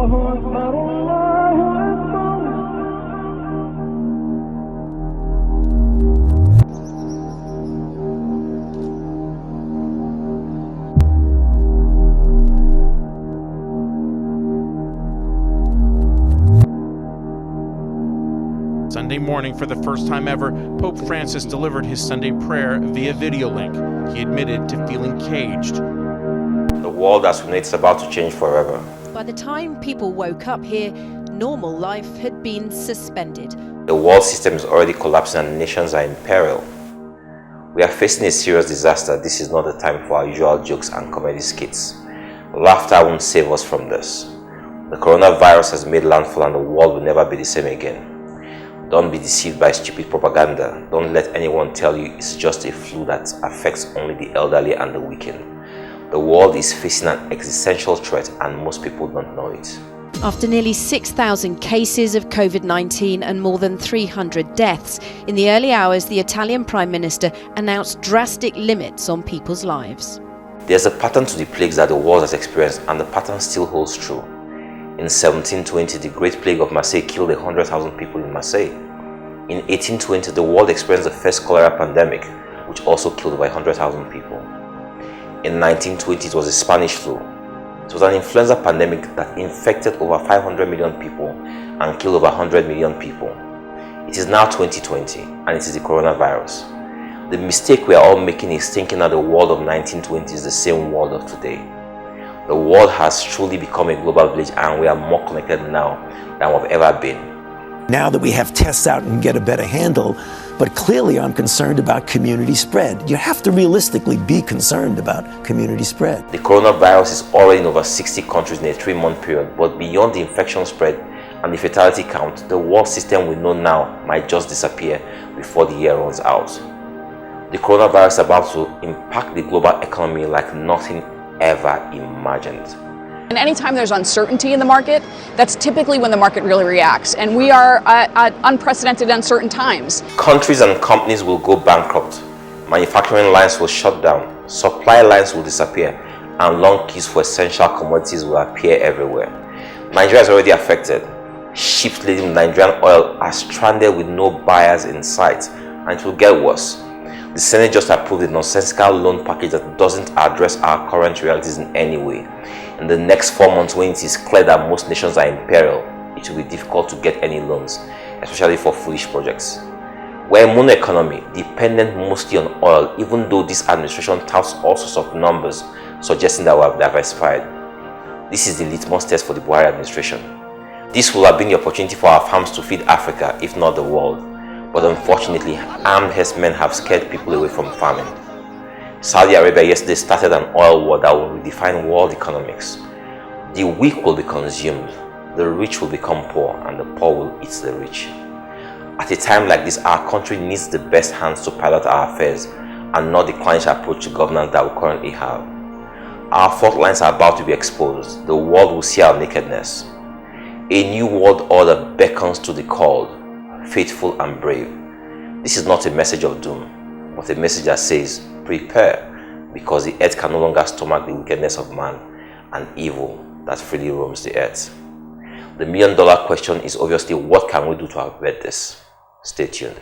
Sunday morning, for the first time ever, Pope Francis delivered his Sunday prayer via video link. He admitted to feeling caged. The world as we know it's about to change forever. By the time people woke up here, normal life had been suspended. The world system is already collapsing and nations are in peril. We are facing a serious disaster. This is not the time for our usual jokes and comedy skits. Laughter won't save us from this. The coronavirus has made landfall and the world will never be the same again. Don't be deceived by stupid propaganda. Don't let anyone tell you it's just a flu that affects only the elderly and the weakened. The world is facing an existential threat and most people don't know it. After nearly 6,000 cases of COVID-19 and more than 300 deaths, in the early hours the Italian Prime Minister announced drastic limits on people's lives. There's a pattern to the plagues that the world has experienced and the pattern still holds true. In 1720, the Great Plague of Marseille killed 100,000 people in Marseille. In 1820, the world experienced the first cholera pandemic, which also killed over 100,000 people. In 1920, it was the Spanish flu. It was an influenza pandemic that infected over 500 million people and killed over 100 million people. It is now 2020, and it is the coronavirus. The mistake we are all making is thinking that the world of 1920 is the same world of today. The world has truly become a global village and we are more connected now than we've ever been. Now that we have tests out and get a better handle, but clearly I'm concerned about community spread. You have to realistically be concerned about community spread. The coronavirus is already in over 60 countries in a 3-month period, but beyond the infection spread and the fatality count, the world system we know now might just disappear before the year runs out. The coronavirus is about to impact the global economy like nothing ever imagined. And anytime there's uncertainty in the market, that's typically when the market really reacts. And we are at unprecedented, uncertain times. Countries and companies will go bankrupt. Manufacturing lines will shut down. Supply lines will disappear. And long queues for essential commodities will appear everywhere. Nigeria is already affected. Ships laden with Nigerian oil are stranded with no buyers in sight. And it will get worse. The Senate just approved a nonsensical loan package that doesn't address our current realities in any way. In the next 4 months, when it is clear that most nations are in peril, it will be difficult to get any loans, especially for foolish projects. We're a mono economy, dependent mostly on oil, even though this administration touts all sorts of numbers suggesting that we have diversified. This is the litmus test for the Buhari administration. This will have been the opportunity for our farms to feed Africa, if not the world. But unfortunately, armed herdsmen have scared people away from farming. Saudi Arabia yesterday started an oil war that will redefine world economics. The weak will be consumed, the rich will become poor, and the poor will eat the rich. At a time like this, our country needs the best hands to pilot our affairs and not the clannish approach to governance that we currently have. Our fault lines are about to be exposed. The world will see our nakedness. A new world order beckons to the called, faithful and brave. This is not a message of doom, but a message that says, prepare, because the earth can no longer stomach the wickedness of man and evil that freely roams the earth. The $1 million question is obviously, what can we do to avert this? Stay tuned.